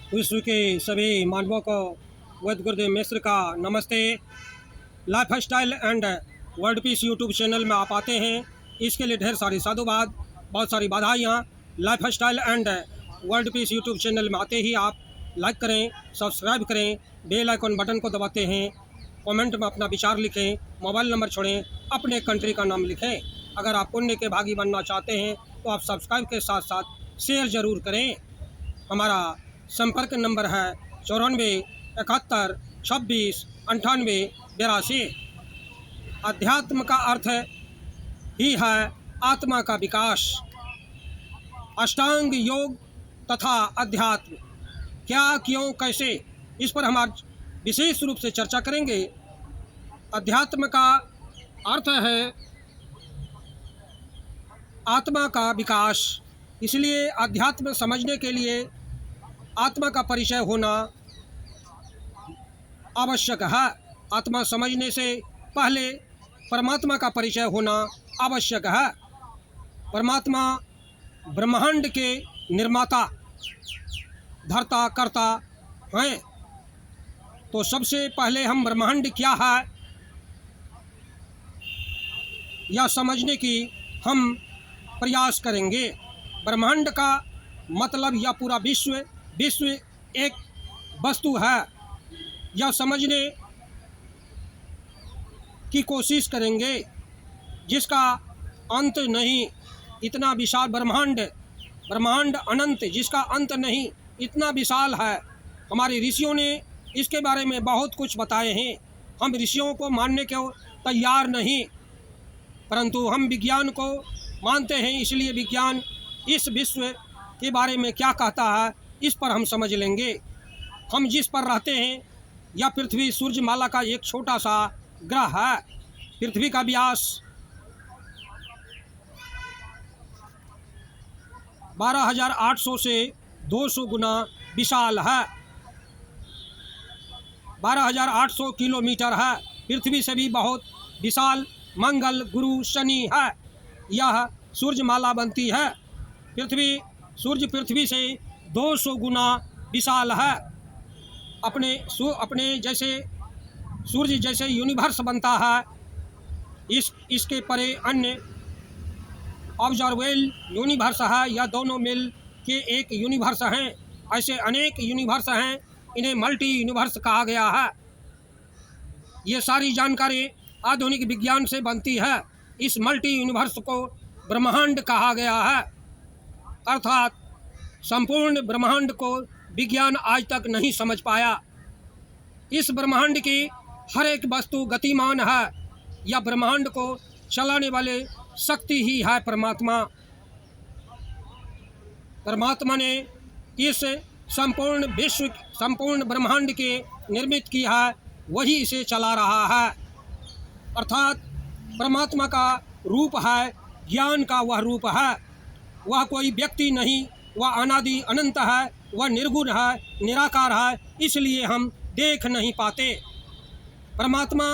विश्व के सभी मानवों को वैद्य गुरुदेव मिश्र का नमस्ते। Life style and world peace YouTube channel में आप आते हैं, इसके लिए ढेर सारी साधुवाद, बहुत सारी बधाइयाँ। Life style and world peace YouTube channel में आते ही आप लाइक करें, सब्सक्राइब करें, बेल आइकन बटन को दबाते हैं, कमेंट में अपना विचार लिखें, मोबाइल नंबर छोड़ें, अपने कंट्री का नाम लिखें। अगर आप पुण्य के भागी बनना चाहते हैं तो आप सब्सक्राइब के साथ साथ शेयर ज़रूर करें। हमारा संपर्क नंबर है 94 71 26 98 82। अध्यात्म का अर्थ ही है आत्मा का विकास। अष्टांग योग तथा अध्यात्म, क्या, क्यों, कैसे, इस पर हम आज विशेष रूप से चर्चा करेंगे। अध्यात्म का अर्थ है आत्मा का विकास, इसलिए अध्यात्म समझने के लिए आत्मा का परिचय होना आवश्यक है। आत्मा समझने से पहले परमात्मा का परिचय होना आवश्यक है। परमात्मा ब्रह्मांड के निर्माता, धर्ता, करता हैं। तो सबसे पहले हम ब्रह्मांड क्या है यह समझने की हम प्रयास करेंगे। ब्रह्मांड का मतलब यह पूरा विश्व एक वस्तु है, यह समझने की कोशिश करेंगे जिसका अंत नहीं। इतना विशाल ब्रह्मांड अनंत, जिसका अंत नहीं, इतना विशाल है। हमारे ऋषियों ने इसके बारे में बहुत कुछ बताए हैं। हम ऋषियों को मानने को तैयार नहीं, परंतु हम विज्ञान को मानते हैं। इसलिए विज्ञान इस विश्व के बारे में क्या कहता है इस पर हम समझ लेंगे। हम जिस पर रहते हैं यह पृथ्वी सूर्यमाला का एक छोटा सा ग्रह है। पृथ्वी का व्यास 12,800 से 200 गुना विशाल है। 12,800 किलोमीटर है। पृथ्वी से भी बहुत विशाल मंगल, गुरु, शनि है। यह सूर्यमाला बनती है। पृथ्वी से 200 गुना विशाल है। अपने जैसे सूर्य जैसे यूनिवर्स बनता है, इसके परे अन्य ऑब्जर्वेबल यूनिवर्स है। यह दोनों मिल के एक यूनिवर्स हैं। ऐसे अनेक यूनिवर्स हैं, इन्हें मल्टी यूनिवर्स कहा गया है। ये सारी जानकारी आधुनिक विज्ञान से बनती है। इस मल्टी यूनिवर्स को ब्रह्मांड कहा गया है। अर्थात संपूर्ण ब्रह्मांड को विज्ञान आज तक नहीं समझ पाया। इस ब्रह्मांड की हर एक वस्तु गतिमान है। यह ब्रह्मांड को चलाने वाले शक्ति ही है परमात्मा। परमात्मा ने इस संपूर्ण ब्रह्मांड के निर्मित की है, वही इसे चला रहा है। अर्थात परमात्मा का रूप है, ज्ञान का वह रूप है। वह कोई व्यक्ति नहीं, वह अनादि अनंत है, वह निर्गुण है, निराकार है, इसलिए हम देख नहीं पाते। परमात्मा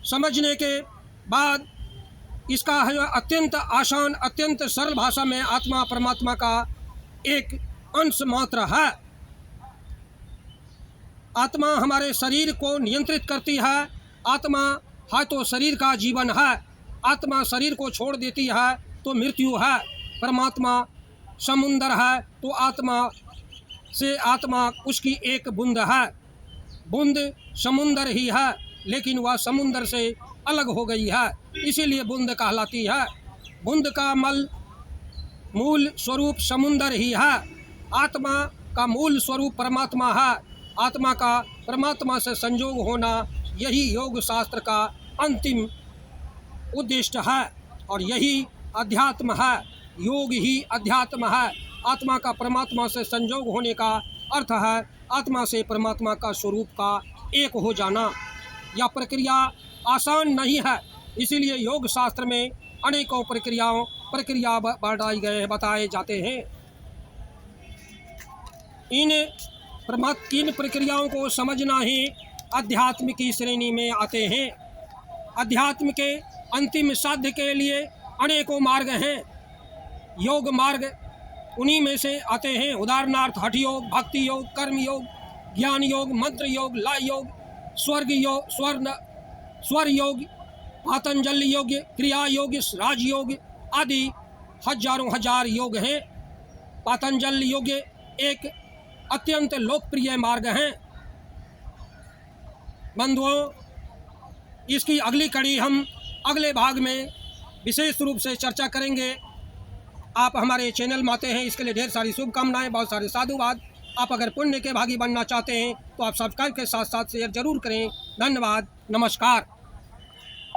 समझने के बाद इसका है अत्यंत आसान, अत्यंत सरल भाषा में आत्मा परमात्मा का एक अंश मात्र है। आत्मा हमारे शरीर को नियंत्रित करती है। आत्मा है तो शरीर का जीवन है। आत्मा शरीर को छोड़ देती है तो मृत्यु है। परमात्मा समुंदर है तो आत्मा उसकी एक बूंद है। बूंद समुंदर ही है, लेकिन वह समुंदर से अलग हो गई है, इसीलिए बूंद कहलाती है। बूंद का मूल स्वरूप समुंदर ही है। आत्मा का मूल स्वरूप परमात्मा है। आत्मा का परमात्मा से संयोग होना, यही योग शास्त्र का अंतिम उद्देश्य है और यही अध्यात्म है। योग ही अध्यात्म है। आत्मा का परमात्मा से संयोग होने का अर्थ है आत्मा से परमात्मा का स्वरूप का एक हो जाना। यह प्रक्रिया आसान नहीं है, इसीलिए योग शास्त्र में अनेकों प्रक्रिया बताए जाते हैं। इन प्रक्रियाओं को समझना ही अध्यात्म की श्रेणी में आते हैं। अध्यात्म के अंतिम साध्य के लिए अनेकों मार्ग हैं। योग मार्ग उन्हीं में से आते हैं। उदाहरणार्थ हठ योग, भक्ति योग, कर्म योग, ज्ञान योग, मंत्र योग, लय योग, स्वर योग, पातंजल योग, क्रिया योग, राजयोग आदि हजारों हजार योग हैं। पातंजल योग एक अत्यंत लोकप्रिय मार्ग है। बंधुओं, इसकी अगली कड़ी हम अगले भाग में विशेष रूप से चर्चा करेंगे। आप हमारे चैनल में आते हैं, इसके लिए ढेर सारी शुभकामनाएं, बहुत सारे साधुवाद। आप अगर पुण्य के भागी बनना चाहते हैं तो आप सब्सक्राइब के साथ साथ शेयर जरूर करें। धन्यवाद, नमस्कार।